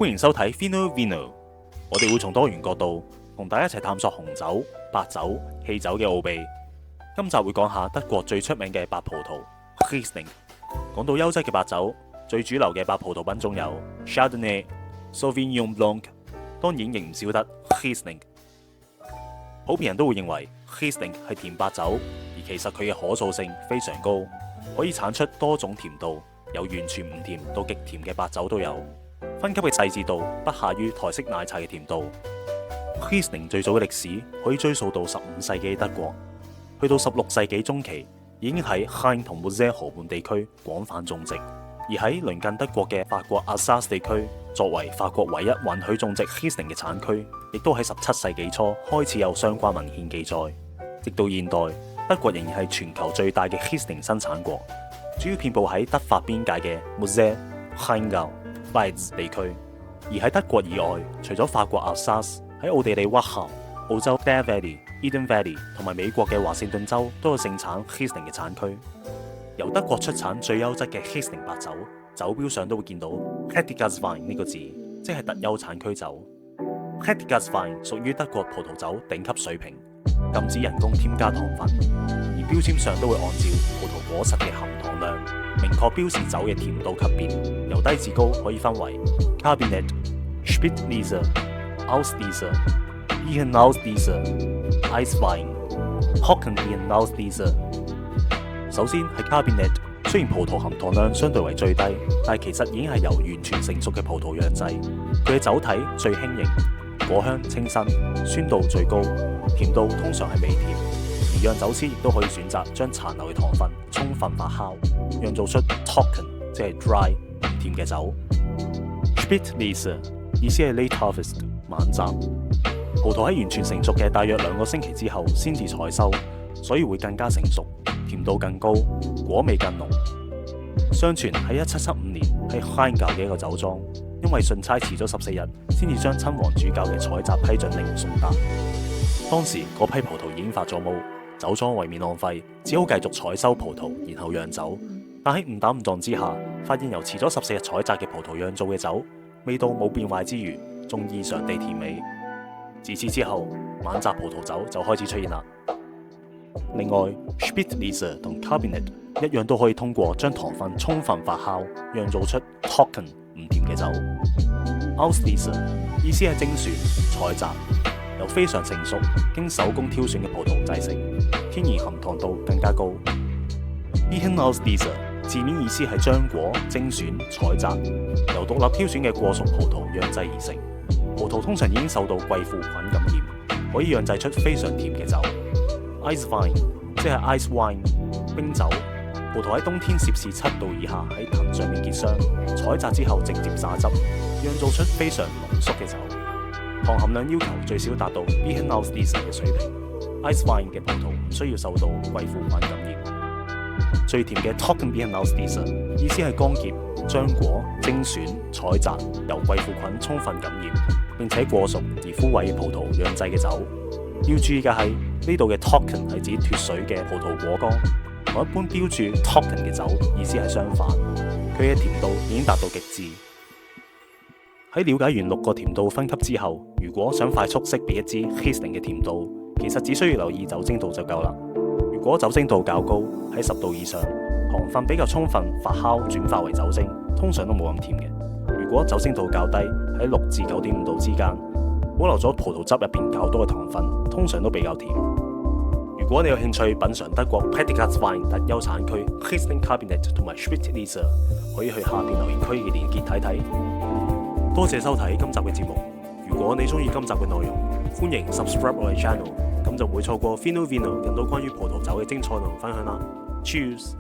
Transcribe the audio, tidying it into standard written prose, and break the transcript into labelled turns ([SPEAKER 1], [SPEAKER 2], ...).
[SPEAKER 1] 歡迎收睇 Fino Vino， 我哋會從多元角度同大家一齊探索紅酒、白酒、氣酒嘅奧秘。今集會講下德國最出名嘅白葡萄 Riesling。講到優質嘅白酒，最主流嘅白葡萄品種有 Chardonnay、Sauvignon Blanc， 當然亦唔少得 Riesling。普遍人都會認為 Riesling 係甜白酒，而其實佢嘅可塑性非常高，可以產出多種甜度，由完全唔甜到極甜嘅白酒都有。分級嘅細緻度不下於台式奶茶嘅甜度。Riesling 最早嘅歷史可以追溯到15世紀德國，去到16世紀中期已經喺 Rhine 同 Moselle 河畔地區廣泛種植，而喺鄰近德國嘅法國阿薩斯地區，作為法國唯一允許種植 Riesling 嘅產區，亦都喺17世紀初開始有相關文獻記載。直到現代，德國仍然係全球最大嘅 Riesling 生產國，主要遍佈喺德法邊界嘅 Moselle、Rheingau、Pfalz 地區。而喺德國以外，除咗法國阿薩斯，喺奧地利屈豪、澳洲 Dare Valley、Eden Valley 同埋美國嘅華盛頓州都有盛產 Riesling 嘅產區。由德國出產最優質嘅 Riesling 白酒，酒標上都會見到 Prättiges Wein 呢個字，即係特優產區酒。Prättiges Wein 屬於德國葡萄酒頂級水平，禁止人工添加糖分，而標籤上都會按照葡萄果實嘅含糖量，明確標示酒嘅甜度級別，由低至高可以分為 Cabernet、Spätlese、Auslese、Irrheniaus-Lese、Eiswein、Trockenbeerenauslese。首先係 Cabernet， 雖然葡萄含糖量相對為最低，但係其實已經係由完全成熟嘅葡萄釀製。佢嘅酒體最輕盈，果香清新，酸度最高，甜度通常係微甜。而釀酒師亦都可以選擇將殘留嘅糖分充分發酵，釀造出 Trocken， 即係 dry 唔甜嘅酒。Spätlese 意思係 late harvest 晚摘，葡萄喺完全成熟嘅大約2個星期之後先至採收，所以會更加成熟，甜度更高，果味更濃。相傳喺1775年喺 Rheingau 嘅一個酒莊，因為信差遲咗14日，先至將親王主教嘅採摘批准令送達。當時嗰批葡萄已經發咗毛，酒莊為免浪費，只好繼續採收葡萄，然後釀酒。但喺誤打誤撞之下，發現由遲咗14日採摘嘅葡萄釀造嘅酒，味道冇變壞之餘，仲異常地甜美。自此之後，晚摘葡萄酒就開始出現啦。另外 Spätlese 同 Cabernet 一樣都可以通過將糖分充分發酵，釀造出 Trocken 唔甜嘅酒。Auslese 意思係精選、採摘，由非常成熟、經手工挑選嘅葡萄製成，天然含糖度更加高。Irrheniaus-Lese 字面意思係漿果、精選、採摘，由獨立挑選嘅過熟葡萄釀製而成。葡萄通常已經受到貴腐菌感染，可以釀製出非常甜嘅酒。Eiswein 即係 ice wine 冰酒，葡萄喺冬天攝氏7度以下喺藤上面結霜，採摘之後直接榨汁，釀造出非常濃縮嘅酒。糖含量要求最少達到 Irrheniaus-Lese 嘅水平。Ice wine 嘅葡萄唔需要受到貴腐菌感染。最甜嘅 Trockenbeerenauslese 意思係乾澀、漿果、精選、採摘，由貴腐菌充分感染並且過熟而枯萎嘅葡萄釀製嘅酒。要注意嘅係，呢度嘅 Trocken 係指脫水嘅葡萄果乾，同一般標注 Trocken 嘅酒意思係相反，佢嘅甜度已經達到極致。喺了解完6個甜度分級之後，如果想快速識別一支 Riesling 嘅甜度，其實只需要留意酒精度就夠啦。如果酒精度較高，喺10度以上，糖分比較充分發酵轉化為酒精，通常都冇咁甜嘅。如果酒精度較低，喺6至9.5度之間，保留咗葡萄汁入邊較多嘅糖分，通常都比較甜。如果你有興趣品嘗德國 Prättiges Wein 特優產區 Riesling Cabernet 同埋 Spätlese， 可以去下邊留言區嘅連結睇睇。多謝收睇今集嘅節目。如果你中意今集嘅內容，歡迎 subscribe 我嘅 channel， 咁就唔會錯過 Fino Vino 更多關於葡萄酒嘅精彩內容分享啦。Cheers！